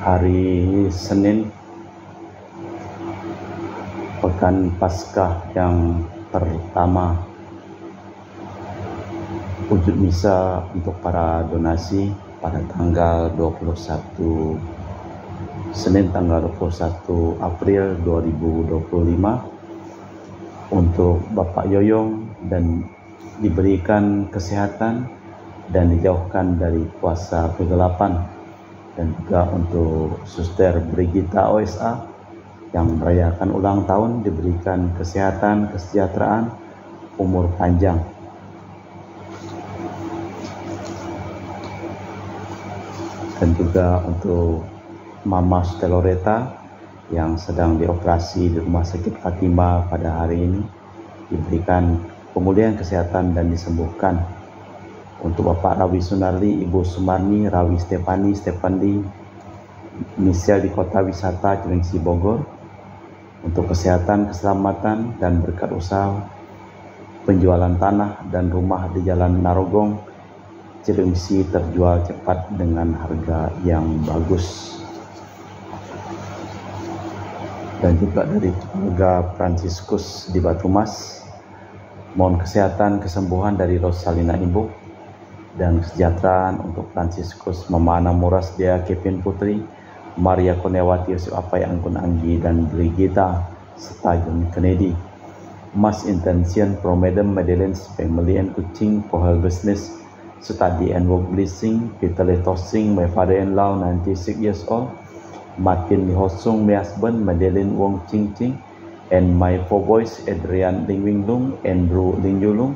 hari Senin, pekan Paskah yang pertama, wujud misa untuk para donasi pada tanggal 21 Senin tanggal 21 April 2025 untuk Bapak Yoyong, dan diberikan kesehatan dan dijauhkan dari kuasa kegelapan, dan juga untuk Suster Brigita OSA yang merayakan ulang tahun diberikan kesehatan, kesejahteraan, umur panjang. Dan juga untuk Mama Steloreta yang sedang dioperasi di Rumah Sakit Fatima pada hari ini diberikan pemulihan kesehatan dan disembuhkan. Untuk Bapak Rawi Sunarli, Ibu Sumarni, Rawi Stepani, misal di Kota Wisata Cilengsi Bogor, untuk kesehatan, keselamatan, dan berkat usaha penjualan tanah dan rumah di Jalan Narogong, Cilengsi terjual cepat dengan harga yang bagus. Dan juga dari keluarga Fransiskus di Batu Mas, mohon kesehatan, kesembuhan dari Rosalina Ibu, dan kesejahteraan untuk Fransiskus, Mama Ana Muras, Dea Kevin Putri, Maria Konewati, Yosef Apai Anggun Anggi, dan Brigita serta John Kennedy. Mas intention from Madam Madeleine's family and Kuching for her business, study and work blessing, Peter Letosing, my father-in-law 96 years old, Martin Hosung, my husband, Madeleine Wong Ching Ching, and my four boys, Adrian Ling Wing Lung, Andrew Ling Yulung,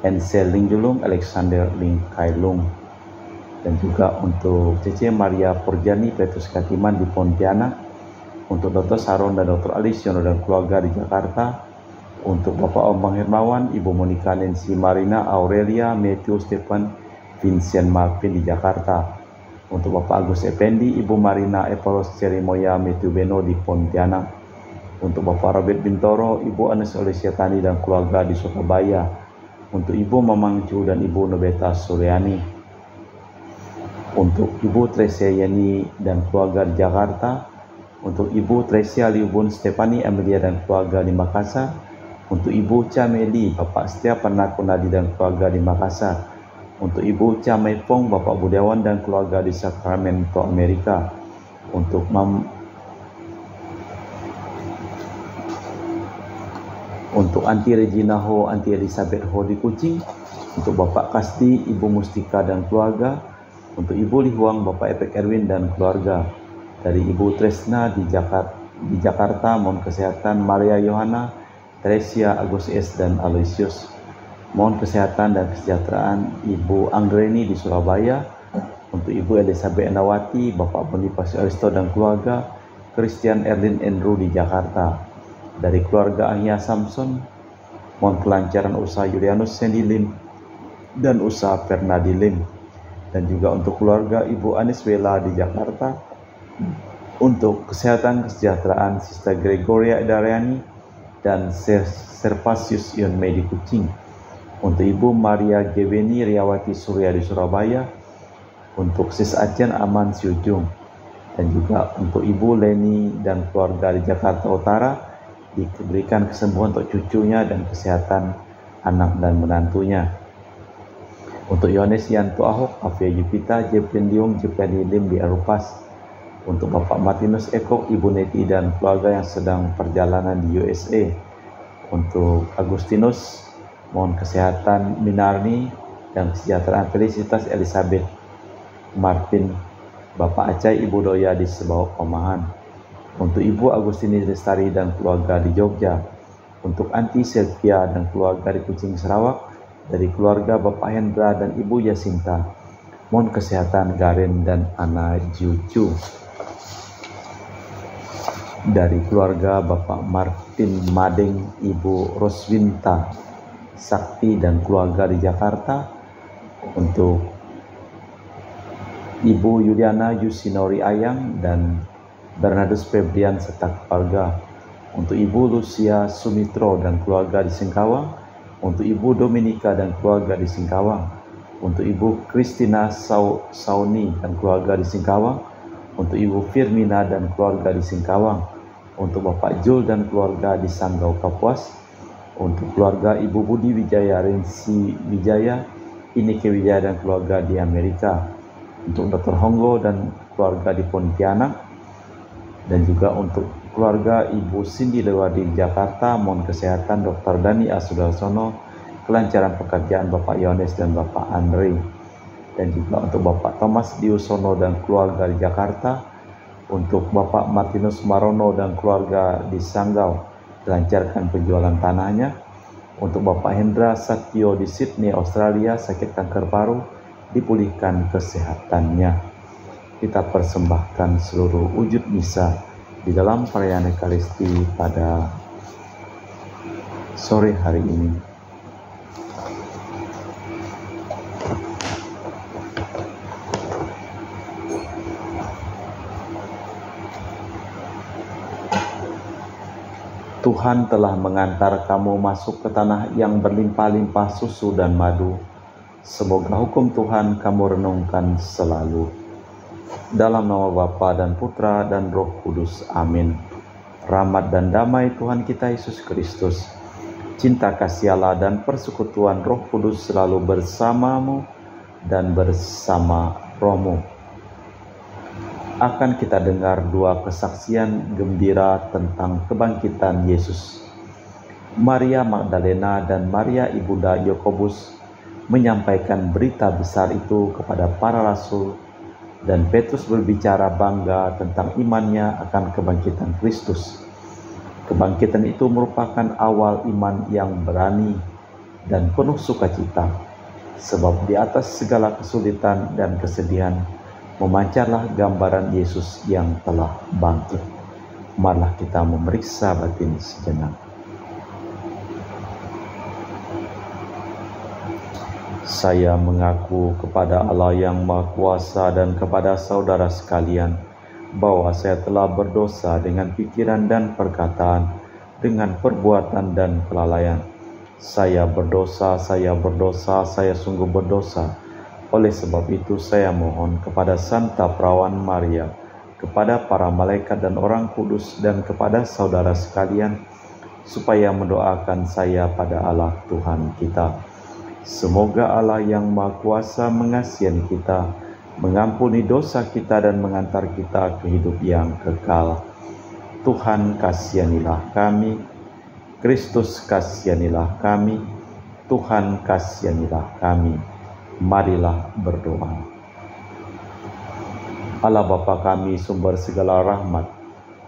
Ansel Ling Julung, Alexander Ling Kai Lung. Dan juga untuk Cece Maria Porjani, Petrus Katiman di Pontianak, untuk Dr. Saron dan Dr. Alisiono dan keluarga di Jakarta, untuk Bapak Ombang Hermawan, Ibu Monica Nancy Marina Aurelia, Matthew Stephen Vincent Marvin di Jakarta, untuk Bapak Agus Effendi, Ibu Marina Epolos Cerimoya Matthew Beno di Pontianak, untuk Bapak Robert Bintoro, Ibu Anes Olesiatani dan keluarga di Surabaya, untuk Ibu Mamang Cu dan Ibu Nobeta Suryani, untuk Ibu Tresia Yani dan keluarga di Jakarta, untuk Ibu Tresia Liubun Stefani Amelia dan keluarga di Makassar, untuk Ibu Cameli, Bapak Setia Pernakunadi dan keluarga di Makassar, untuk Ibu Camaipong, Bapak Budiawan dan keluarga di Sacramento, Amerika, untuk Aunty Regina Ho, Aunty Elizabeth Ho di Kuching, untuk Bapak Kasdi, Ibu Mustika dan keluarga, untuk Ibu Lihuang, Bapak Epek Erwin dan keluarga, dari Ibu Tresna di Jakarta, mohon kesehatan Maria Yohana, Teresia, Agus S dan Aloysius, mohon kesehatan dan kesejahteraan Ibu Anggreni di Surabaya, untuk Ibu Elizabeth Nawati, Bapak Bonifasi Aristo dan keluarga, Christian Erlin Andrew di Jakarta, dari keluarga Ahya Samson, mohon kelancaran usaha Julianus Sandy Lim dan usaha Fernadi Lim, dan juga untuk keluarga Ibu Anis Wela di Jakarta, untuk kesehatan kesejahteraan Sister Gregoria Dariani dan Servasius Ion Mei di Kuching, untuk Ibu Maria Gebeni Riawati Surya di Surabaya, untuk Sis Acian Aman Siujung, dan juga untuk Ibu Leni dan keluarga di Jakarta Utara, diberikan kesembuhan untuk cucunya dan kesehatan anak dan menantunya. Untuk Yohanes Yanto Ahok, Afia Jupita, Jeplen Diung, Jeplen Lim di Arupas, untuk Bapak Martinus Ekok, Ibu Neti dan keluarga yang sedang perjalanan di USA, untuk Agustinus, mohon kesehatan Minarni dan kesejahteraan Felicitas Elizabeth Martin, Bapak Acai, Ibu Doya di Sebawok Pemahan, untuk Ibu Agustini Lestari dan keluarga di Jogja, untuk Anti Sylvia dan keluarga di Kuching Sarawak, dari keluarga Bapak Hendra dan Ibu Yasinta, mohon kesehatan Garen dan Ana Jucu, dari keluarga Bapak Martin Madeng, Ibu Roswinta Sakti dan keluarga di Jakarta, untuk Ibu Yuliana Yusinori Ayang dan Bernardus Febrian serta keluarga, untuk Ibu Lucia Sumitro dan keluarga di Singkawang, untuk Ibu Dominika dan keluarga di Singkawang, untuk Ibu Christina Sauni dan keluarga di Singkawang, untuk Ibu Firmina dan keluarga di Singkawang, untuk Bapak Jul dan keluarga di Sanggau Kapuas, untuk keluarga Ibu Budi Wijaya Rensi Wijaya, Inike Wijaya dan keluarga di Amerika, untuk Dr. Honggo dan keluarga di Pontianak, dan juga untuk keluarga Ibu Cindy Lewadi di Jakarta. Mohon kesehatan Dr. Dani Asudarsono, kelancaran pekerjaan Bapak Yones dan Bapak Andre, dan juga untuk Bapak Thomas Diusono dan keluarga di Jakarta, untuk Bapak Martinus Marono dan keluarga di Sanggau, dilancarkan penjualan tanahnya, untuk Bapak Hendra Satyo di Sydney, Australia, sakit kanker paru, dipulihkan kesehatannya. Kita persembahkan seluruh wujud misa di dalam perayaan Ekaristi pada sore hari ini. Tuhan telah mengantar kamu masuk ke tanah yang berlimpah-limpah susu dan madu. Semoga hukum Tuhan kamu renungkan selalu. Dalam nama Bapa dan Putra dan Roh Kudus. Amin. Rahmat dan damai Tuhan kita Yesus Kristus, cinta kasih Allah dan persekutuan Roh Kudus selalu bersamamu dan bersama rohmu. Akan kita dengar dua kesaksian gembira tentang kebangkitan Yesus. Maria Magdalena dan Maria Ibunda Yakobus menyampaikan berita besar itu kepada para rasul, dan Petrus berbicara bangga tentang imannya akan kebangkitan Kristus. Kebangkitan itu merupakan awal iman yang berani dan penuh sukacita, sebab di atas segala kesulitan dan kesedihan memancarlah gambaran Yesus yang telah bangkit. Marilah kita memeriksa batin sejenak. Saya mengaku kepada Allah yang Maha Kuasa dan kepada saudara sekalian bahwa saya telah berdosa dengan pikiran dan perkataan, dengan perbuatan dan kelalaian. Saya berdosa, saya sungguh berdosa. Oleh sebab itu saya mohon kepada Santa Perawan Maria, kepada para malaikat dan orang kudus, dan kepada saudara sekalian, supaya mendoakan saya pada Allah Tuhan kita. Semoga Allah yang Maha Kuasa mengasihi kita, mengampuni dosa kita dan mengantar kita ke hidup yang kekal. Tuhan kasihanilah kami, Kristus kasihanilah kami, Tuhan kasihanilah kami. Marilah berdoa. Allah Bapa kami, sumber segala rahmat,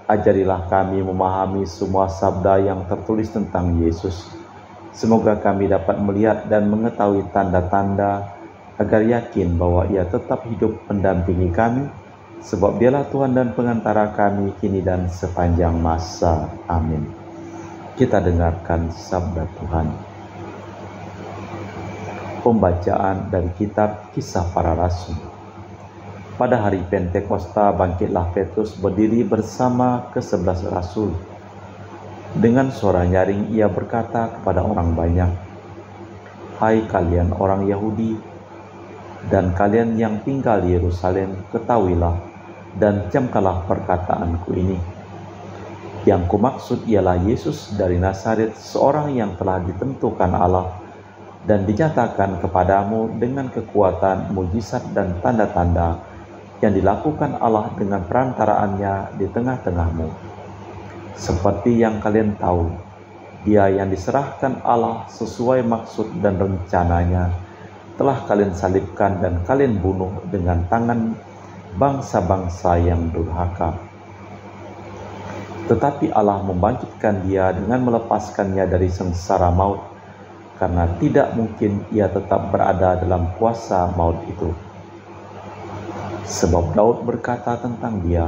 ajarilah kami memahami semua sabda yang tertulis tentang Yesus. Semoga kami dapat melihat dan mengetahui tanda-tanda agar yakin bahwa Ia tetap hidup mendampingi kami, sebab Dialah Tuhan dan pengantara kami kini dan sepanjang masa. Amin. Kita dengarkan sabda Tuhan. Pembacaan dari kitab Kisah Para Rasul. Pada hari Pentakosta bangkitlah Petrus berdiri bersama ke-11 rasul. Dengan suara nyaring ia berkata kepada orang banyak, "Hai kalian orang Yahudi dan kalian yang tinggal di Yerusalem, ketahuilah dan camkanlah perkataanku ini. Yang kumaksud ialah Yesus dari Nazaret, seorang yang telah ditentukan Allah dan dinyatakan kepadamu dengan kekuatan, mujizat dan tanda-tanda yang dilakukan Allah dengan perantaraannya di tengah-tengahmu. Seperti yang kalian tahu, Dia yang diserahkan Allah sesuai maksud dan rencananya telah kalian salibkan dan kalian bunuh dengan tangan bangsa-bangsa yang durhaka. Tetapi Allah membangkitkan Dia dengan melepaskannya dari sengsara maut, karena tidak mungkin ia tetap berada dalam kuasa maut itu. Sebab Daud berkata tentang Dia,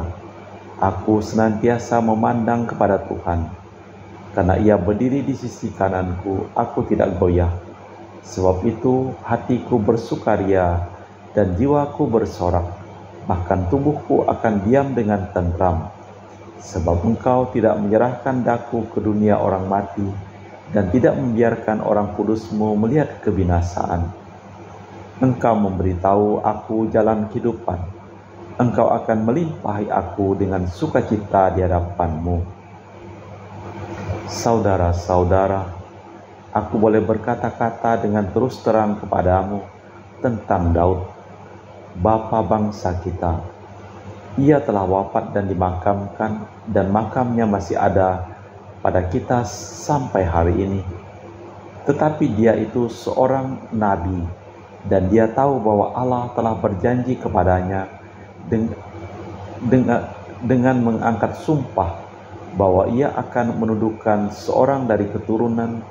"Aku senantiasa memandang kepada Tuhan, karena Ia berdiri di sisi kananku, aku tidak goyah. Sebab itu hatiku bersukaria dan jiwaku bersorak, bahkan tubuhku akan diam dengan tentram. Sebab Engkau tidak menyerahkan daku ke dunia orang mati, dan tidak membiarkan orang kudus-Mu melihat kebinasaan. Engkau memberitahu aku jalan kehidupan. Engkau akan melimpahi aku dengan sukacita di hadapan-Mu. Saudara-saudara, aku boleh berkata-kata dengan terus terang kepadamu tentang Daud, bapa bangsa kita. Ia telah wafat dan dimakamkan, dan makamnya masih ada pada kita sampai hari ini. Tetapi dia itu seorang nabi, dan dia tahu bahwa Allah telah berjanji kepadanya dengan mengangkat sumpah bahwa ia akan mendudukan seorang dari keturunan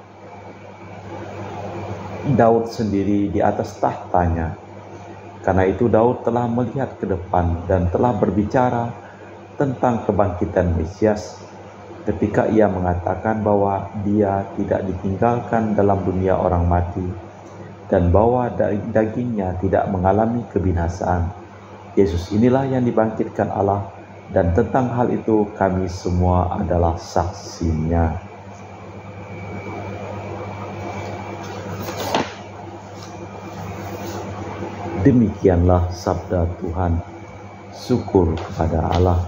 Daud sendiri di atas tahtanya. Karena itu Daud telah melihat ke depan dan telah berbicara tentang kebangkitan Mesias ketika ia mengatakan bahwa dia tidak ditinggalkan dalam dunia orang mati dan bahwa dagingnya tidak mengalami kebinasaan. Yesus inilah yang dibangkitkan Allah, dan tentang hal itu kami semua adalah saksinya. Demikianlah sabda Tuhan. Syukur kepada Allah.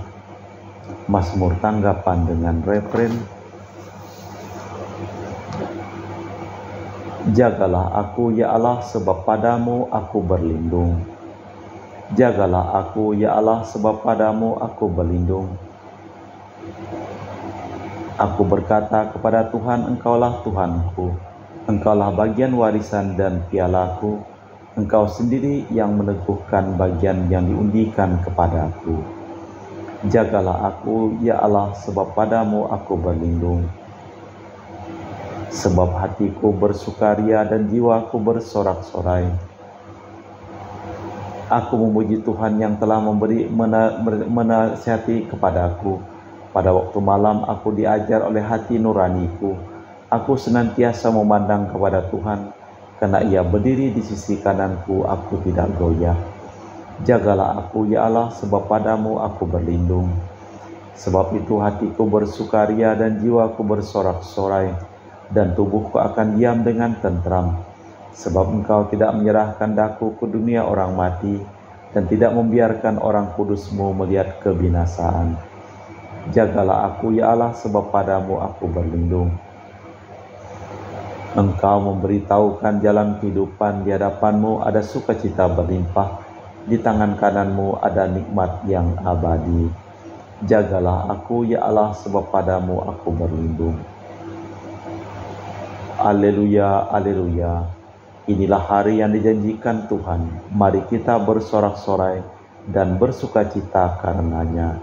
Mazmur tanggapan dengan refren: Jagalah aku ya Allah, sebab padamu aku berlindung. Jagalah aku ya Allah, sebab padamu aku berlindung. Aku berkata kepada Tuhan, Engkaulah Tuhanku, Engkaulah bagian warisan dan pialaku, Engkau sendiri yang meneguhkan bagian yang diundikan kepadaku. Jagalah aku ya Allah, sebab padamu aku berlindung. Sebab hatiku bersukaria dan jiwaku bersorak-sorai. Aku memuji Tuhan yang telah menasihati kepadaku. Pada waktu malam aku diajar oleh hati nuraniku. Aku senantiasa memandang kepada Tuhan, karena Ia berdiri di sisi kananku, aku tidak goyah. Jagalah aku ya Allah, sebab padamu aku berlindung. Sebab itu hatiku bersukaria dan jiwaku bersorak-sorai, dan tubuhku akan diam dengan tentram. Sebab Engkau tidak menyerahkan daku ke dunia orang mati, dan tidak membiarkan orang kudus-Mu melihat kebinasaan. Jagalah aku ya Allah, sebab padamu aku berlindung. Engkau memberitahukan jalan kehidupan, di hadapan-Mu ada sukacita berlimpah, di tangan kanan-Mu ada nikmat yang abadi. Jagalah aku ya Allah, sebab padamu aku berlindung. Haleluya, haleluya. Inilah hari yang dijanjikan Tuhan. Mari kita bersorak-sorai dan bersukacita karenanya.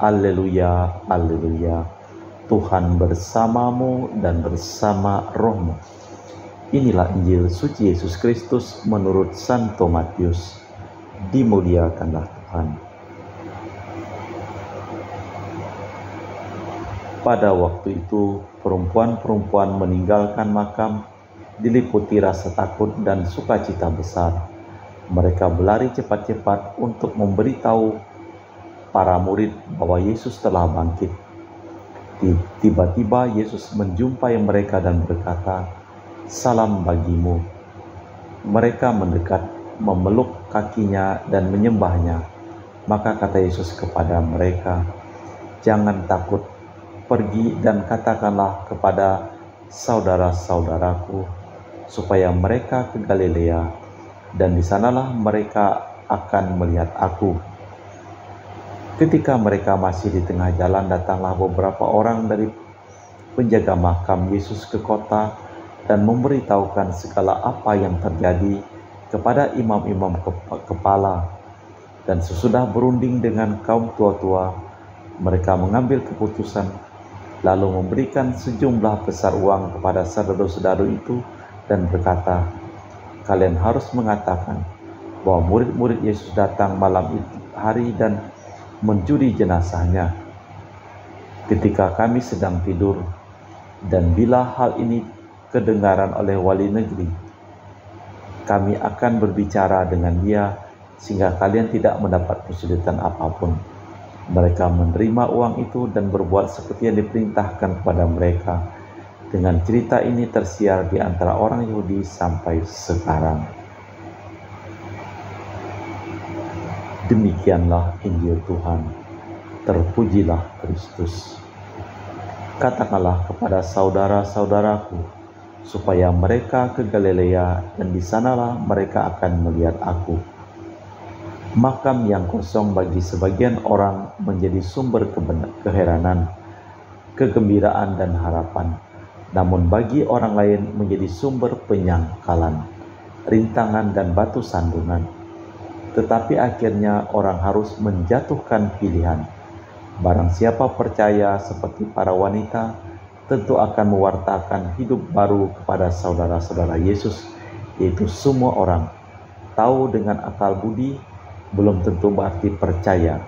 Haleluya, haleluya. Tuhan bersamamu dan bersama rohmu. Inilah Injil suci Yesus Kristus menurut Santo Matius. Dimuliakanlah Tuhan. Pada waktu itu, perempuan-perempuan meninggalkan makam, diliputi rasa takut dan sukacita besar. Mereka berlari cepat-cepat untuk memberitahu para murid bahwa Yesus telah bangkit. Tiba-tiba Yesus menjumpai mereka dan berkata, "Salam bagimu." Mereka mendekat, memeluk kakinya dan menyembahnya. Maka kata Yesus kepada mereka, "Jangan takut, pergi dan katakanlah kepada saudara-saudaraku supaya mereka ke Galilea, dan di sanalah mereka akan melihat aku." Ketika mereka masih di tengah jalan, datanglah beberapa orang dari penjaga makam Yesus ke kota dan memberitahukan segala apa yang terjadi kepada imam-imam kepala. Dan sesudah berunding dengan kaum tua-tua, mereka mengambil keputusan, lalu memberikan sejumlah besar uang kepada saudara-saudara itu dan berkata, "Kalian harus mengatakan bahwa murid-murid Yesus datang malam hari dan mencuri jenazahnya ketika kami sedang tidur, dan bila hal ini kedengaran oleh wali negeri, kami akan berbicara dengan dia sehingga kalian tidak mendapat kesulitan apapun." Mereka menerima uang itu dan berbuat seperti yang diperintahkan kepada mereka. Dengan cerita ini tersiar di antara orang Yahudi sampai sekarang. Demikianlah Injil Tuhan. Terpujilah Kristus. Katakanlah kepada saudara-saudaraku, supaya mereka ke Galilea, dan di sanalah mereka akan melihat aku. Makam yang kosong bagi sebagian orang menjadi sumber keheranan, kegembiraan dan harapan. Namun bagi orang lain menjadi sumber penyangkalan, rintangan dan batu sandungan. Tetapi akhirnya orang harus menjatuhkan pilihan. Barang siapa percaya seperti para wanita, tentu akan mewartakan hidup baru kepada saudara-saudara Yesus, yaitu semua orang. Tahu dengan akal budi belum tentu berarti percaya.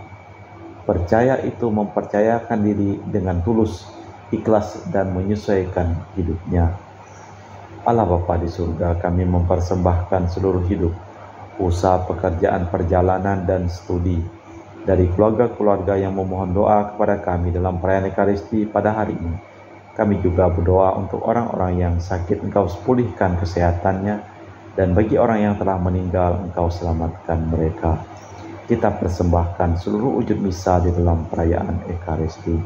Percaya itu mempercayakan diri dengan tulus, ikhlas dan menyesuaikan hidupnya. Allah Bapa di surga, kami mempersembahkan seluruh hidup, usaha, pekerjaan, perjalanan, dan studi dari keluarga-keluarga yang memohon doa kepada kami dalam perayaan Ekaristi pada hari ini. Kami juga berdoa untuk orang-orang yang sakit, Engkau pulihkan kesehatannya, dan bagi orang yang telah meninggal, Engkau selamatkan mereka. Kita persembahkan seluruh wujud misa di dalam perayaan Ekaristi.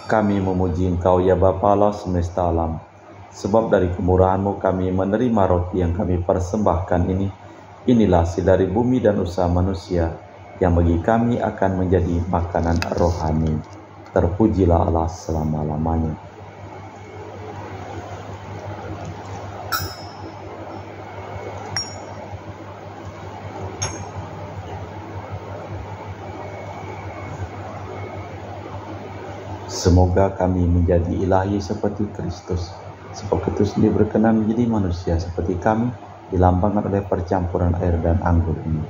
Kami memuji Engkau ya Bapa Allah semesta alam, sebab dari kemurahan-Mu kami menerima roti yang kami persembahkan ini. Inilah hasil dari bumi dan usaha manusia, yang bagi kami akan menjadi makanan rohani. Terpujilah Allah selama-lamanya. Semoga kami menjadi ilahi seperti Kristus, sebab Kristus sendiri berkenan menjadi manusia seperti kami, dilambangkan oleh percampuran air dan anggur ini.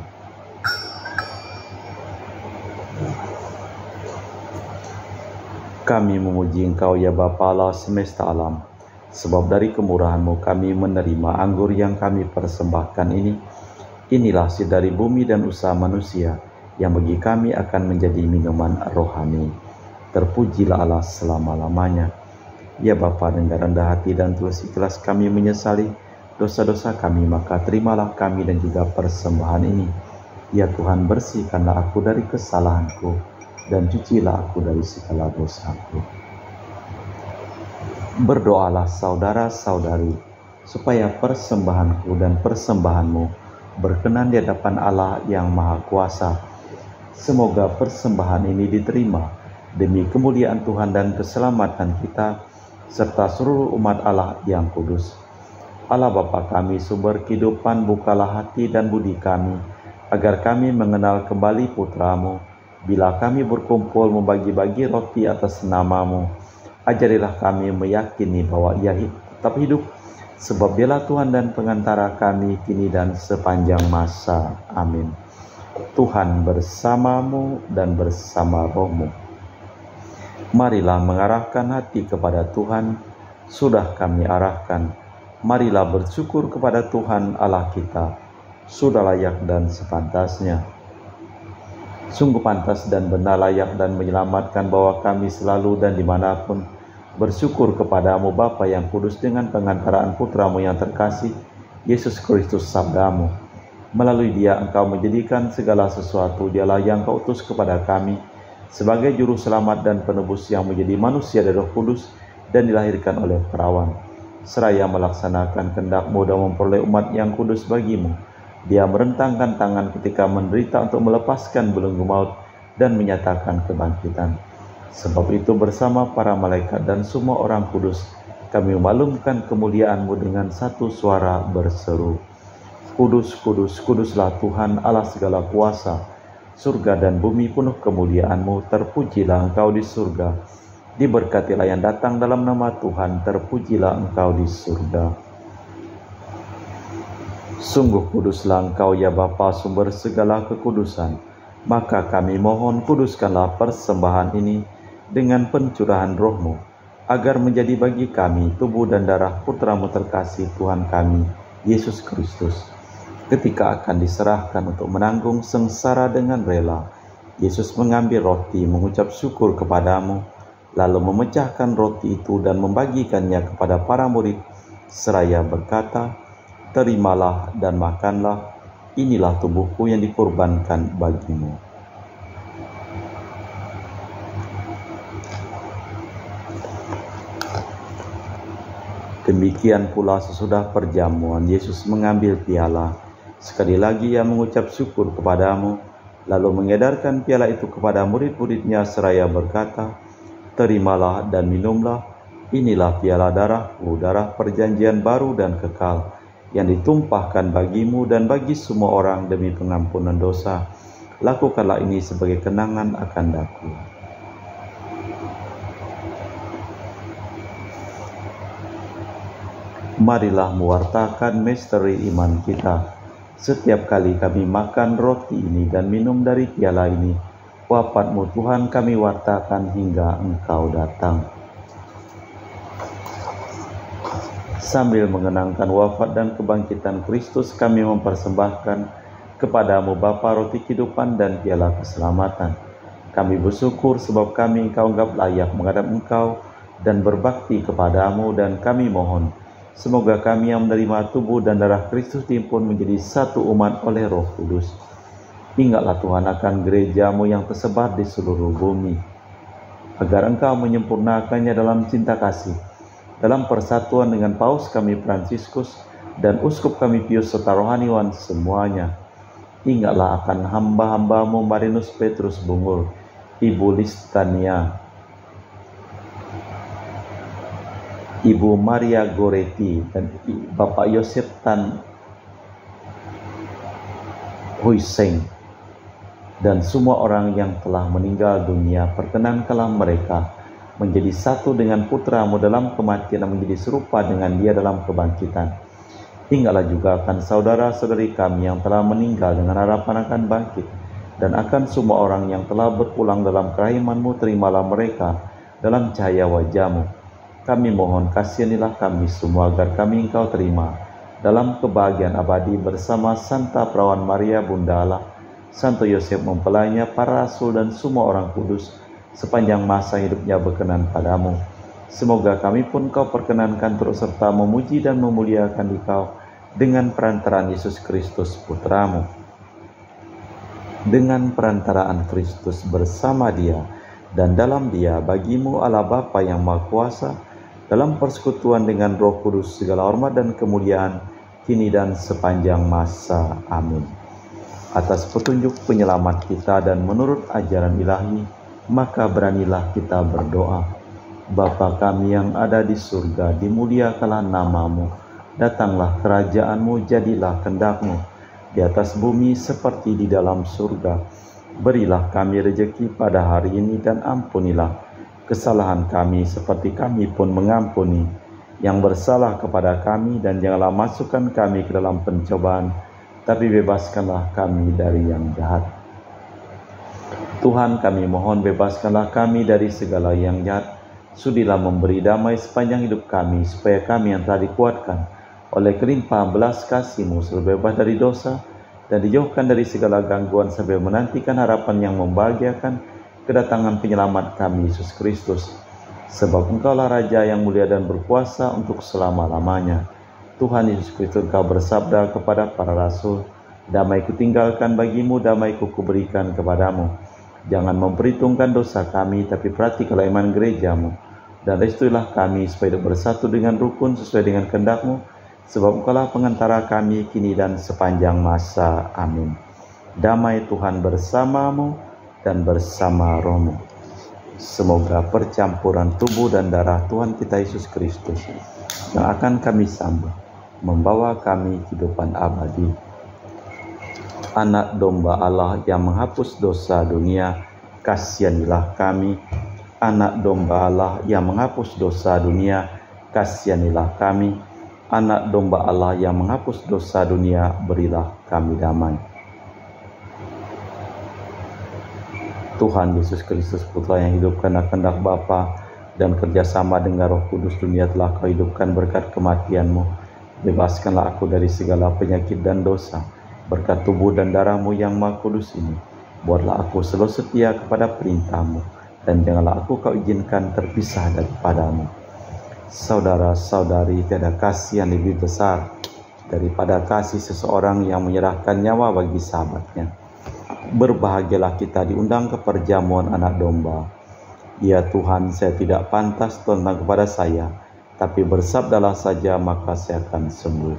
Kami memuji Engkau ya Bapa Allah semesta alam, sebab dari kemurahan-Mu kami menerima anggur yang kami persembahkan ini. Inilah hasil dari bumi dan usaha manusia, yang bagi kami akan menjadi minuman rohani. Terpujilah Allah selama-lamanya. Ya Bapa, dengan rendah hati dan tulus ikhlas kami menyesali dosa-dosa kami, maka terimalah kami dan juga persembahan ini. Ya Tuhan, bersihkanlah aku dari kesalahanku, dan cucilah aku dari segala dosaku. Berdoalah saudara-saudari, supaya persembahanku dan persembahanmu berkenan di hadapan Allah yang Maha Kuasa. Semoga persembahan ini diterima demi kemuliaan Tuhan dan keselamatan kita, serta seluruh umat Allah yang kudus. Allah Bapa kami, sumber kehidupan, bukalah hati dan budi kami, agar kami mengenal kembali Putra-Mu. Bila kami berkumpul membagi-bagi roti atas nama-Mu, ajarilah kami meyakini bahwa Ia tetap hidup, sebab Dialah Tuhan dan pengantara kami kini dan sepanjang masa. Amin. Tuhan bersamamu dan bersama roh-Mu. Marilah mengarahkan hati kepada Tuhan, sudah kami arahkan. Marilah bersyukur kepada Tuhan Allah kita, sudah layak dan sepantasnya. Sungguh pantas dan benar, layak dan menyelamatkan bahwa kami selalu dan dimanapun bersyukur kepadamu Bapa yang kudus, dengan pengantaraan Putra-Mu yang terkasih, Yesus Kristus Sabda-Mu. Melalui Dia Engkau menjadikan segala sesuatu. Dialah yang Kau utus kepada kami sebagai juru selamat dan penebus, yang menjadi manusia dari Roh Kudus dan dilahirkan oleh perawan, seraya melaksanakan kehendak-Mu dan memperoleh umat yang kudus bagi-Mu. Dia merentangkan tangan ketika menderita untuk melepaskan belenggu maut dan menyatakan kebangkitan. Sebab itu bersama para malaikat dan semua orang kudus, kami memaklumkan kemuliaan-Mu dengan satu suara berseru, Kudus, kudus, kuduslah Tuhan Allah segala kuasa. Surga dan bumi penuh kemuliaan-Mu. Terpujilah Engkau di surga. Diberkatilah yang datang dalam nama Tuhan. Terpujilah Engkau di surga. Sungguh kuduslah Engkau ya Bapa, sumber segala kekudusan. Maka kami mohon, kuduskanlah persembahan ini dengan pencurahan Roh-Mu, agar menjadi bagi kami tubuh dan darah Putra-Mu terkasih, Tuhan kami, Yesus Kristus. Ketika akan diserahkan untuk menanggung sengsara dengan rela, Yesus mengambil roti, mengucap syukur kepadamu, lalu memecahkan roti itu dan membagikannya kepada para murid, seraya berkata, "Terimalah dan makanlah, inilah tubuhku yang dikorbankan bagimu." Demikian pula sesudah perjamuan, Yesus mengambil piala. Sekali lagi ia mengucap syukur kepadamu, lalu mengedarkan piala itu kepada murid-muridnya seraya berkata, "Terimalah dan minumlah, inilah piala darahku, darah perjanjian baru dan kekal, yang ditumpahkan bagimu dan bagi semua orang demi pengampunan dosa. Lakukanlah ini sebagai kenangan akan Aku." Marilah mewartakan misteri iman kita. Setiap kali kami makan roti ini dan minum dari piala ini, wafat-Mu Tuhan kami wartakan hingga Engkau datang. Sambil mengenangkan wafat dan kebangkitan Kristus, kami mempersembahkan kepadamu Bapa roti kehidupan dan piala keselamatan. Kami bersyukur sebab kami Engkau anggap layak menghadap Engkau dan berbakti kepadamu, dan kami mohon semoga kami yang menerima tubuh dan darah Kristus dihimpun menjadi satu umat oleh Roh Kudus. Ingatlah Tuhan akan gereja-Mu yang tersebar di seluruh bumi, agar Engkau menyempurnakannya dalam cinta kasih, dalam persatuan dengan Paus kami Fransiskus dan Uskup kami Pius serta rohaniwan semuanya. Ingatlah akan hamba-hamba-Mu Marinus Petrus Bungul, Ibu Listania, Ibu Maria Goretti, dan Bapak Yosef Tan Huiseng, dan semua orang yang telah meninggal dunia. Perkenankanlah mereka menjadi satu dengan Putra-Mu dalam kematian dan menjadi serupa dengan Dia dalam kebangkitan. Ingatlah juga akan saudara-saudari kami yang telah meninggal dengan harapan akan bangkit, dan akan semua orang yang telah berpulang dalam kerahiman-Mu. Terimalah mereka dalam cahaya wajah-Mu. Kami mohon kasihanilah kami semua agar kami Engkau terima dalam kebahagiaan abadi bersama Santa Perawan Maria Bunda Allah, Santo Yosef mempelainya, para rasul dan semua orang kudus sepanjang masa hidupnya berkenan padamu. Semoga kami pun Kau perkenankan terus serta memuji dan memuliakan Dikau dengan perantaraan Yesus Kristus Putra-Mu. Dengan perantaraan Kristus bersama Dia dan dalam Dia, bagi-Mu Allah Bapa yang Maha Kuasa, dalam persekutuan dengan Roh Kudus, segala hormat dan kemuliaan kini dan sepanjang masa. Amin. Atas petunjuk penyelamat kita dan menurut ajaran ilahi, maka beranilah kita berdoa. Bapa kami yang ada di surga, dimuliakanlah nama-Mu, datanglah kerajaan-Mu, jadilah kehendak-Mu di atas bumi seperti di dalam surga. Berilah kami rejeki pada hari ini, dan ampunilah kesalahan kami seperti kami pun mengampuni yang bersalah kepada kami, dan janganlah masukkan kami ke dalam pencobaan, tapi bebaskanlah kami dari yang jahat. Tuhan, kami mohon bebaskanlah kami dari segala yang jahat. Sudilah memberi damai sepanjang hidup kami, supaya kami yang telah dikuatkan oleh kelimpahan belas kasih-Mu selalu bebas dari dosa dan dijauhkan dari segala gangguan sambil menantikan harapan yang membahagiakan kedatangan penyelamat kami, Yesus Kristus. Sebab Engkaulah Raja yang mulia dan berkuasa untuk selama-lamanya. Tuhan Yesus Kristus, Engkau bersabda kepada para rasul, "Damai kutinggalkan bagimu, damai kuberikan kepadamu. Jangan memperhitungkan dosa kami, tapi perhatikanlah iman gereja-Mu. Dan restuilah kami supaya bersatu dengan rukun sesuai dengan kehendak-Mu, sebab Engkaulah pengantara kami kini dan sepanjang masa. Amin." Damai Tuhan bersamamu dan bersama rohmu. Semoga percampuran tubuh dan darah Tuhan kita Yesus Kristus yang akan kami sambut membawa kami kehidupan abadi. Anak domba Allah yang menghapus dosa dunia, kasihanilah kami. Anak domba Allah yang menghapus dosa dunia, kasihanilah kami. Anak domba Allah yang menghapus dosa dunia, berilah kami damai. Tuhan Yesus Kristus, Putra yang hidupkan kehendak Bapa dan kerjasama dengan Roh Kudus, dunia telah Kau hidupkan berkat kematian-Mu. Bebaskanlah aku dari segala penyakit dan dosa, berkat tubuh dan darah-Mu yang Maha Kudus ini. Buatlah aku selalu setia kepada perintah-Mu, dan janganlah aku kau izinkan terpisah daripadamu. Saudara-saudari, tiada kasih yang lebih besar daripada kasih seseorang yang menyerahkan nyawa bagi sahabatnya. Berbahagialah kita diundang ke perjamuan anak domba. Ya Tuhan, saya tidak pantas tentang kepada saya, tapi bersabdalah saja maka saya akan sembuh.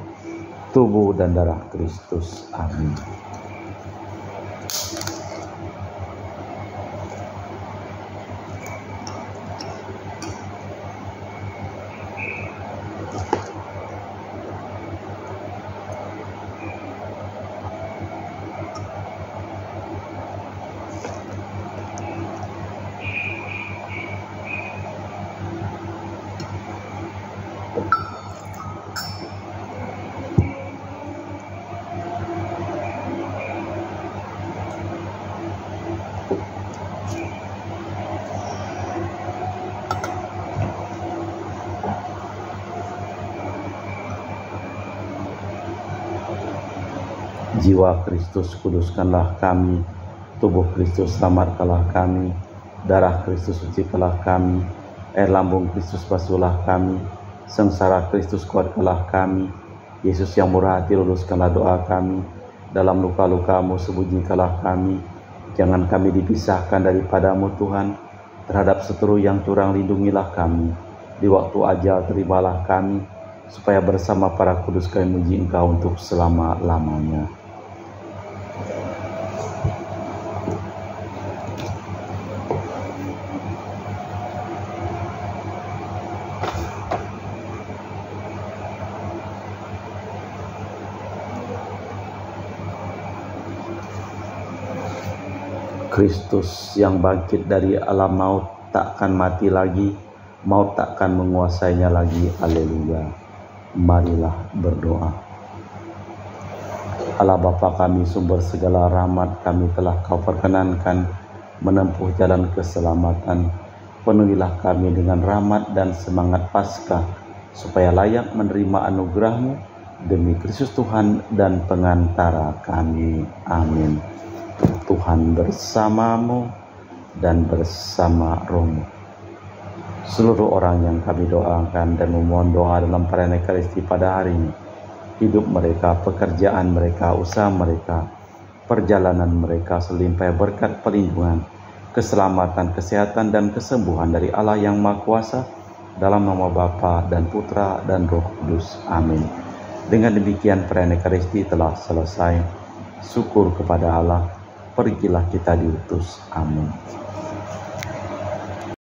Tubuh dan darah Kristus. Amin. Jiwa Kristus kuduskanlah kami, tubuh Kristus selamatkanlah kami, darah Kristus sucikanlah kami, air lambung Kristus basuhlah kami, sengsara Kristus kuatkanlah kami, Yesus yang murah hati luluskanlah doa kami, dalam luka-lukamu sembunyikanlah kami, jangan kami dipisahkan daripadamu Tuhan, terhadap seteru yang curang lindungilah kami, di waktu ajal terimalah kami, supaya bersama para kudus kami memuji Engkau untuk selama-lamanya. Kristus yang bangkit dari alam maut takkan mati lagi, maut takkan menguasainya lagi. Haleluya. Marilah berdoa. Allah Bapa kami, sumber segala rahmat, kami telah Kau perkenankan menempuh jalan keselamatan. Penuhilah kami dengan rahmat dan semangat Paskah, supaya layak menerima anugerah-Mu demi Kristus Tuhan dan pengantara kami. Amin. Tuhan bersamamu dan bersama rohmu. Seluruh orang yang kami doakan dan memohon doa dalam perayaan Ekaristi pada hari ini, hidup mereka, pekerjaan mereka, usaha mereka, perjalanan mereka selimpah berkat perlindungan, keselamatan, kesehatan, dan kesembuhan dari Allah yang Maha Kuasa, dalam nama Bapa dan Putra dan Roh Kudus. Amin. Dengan demikian perayaan Ekaristi telah selesai. Syukur kepada Allah. Pergilah kita diutus. Amin.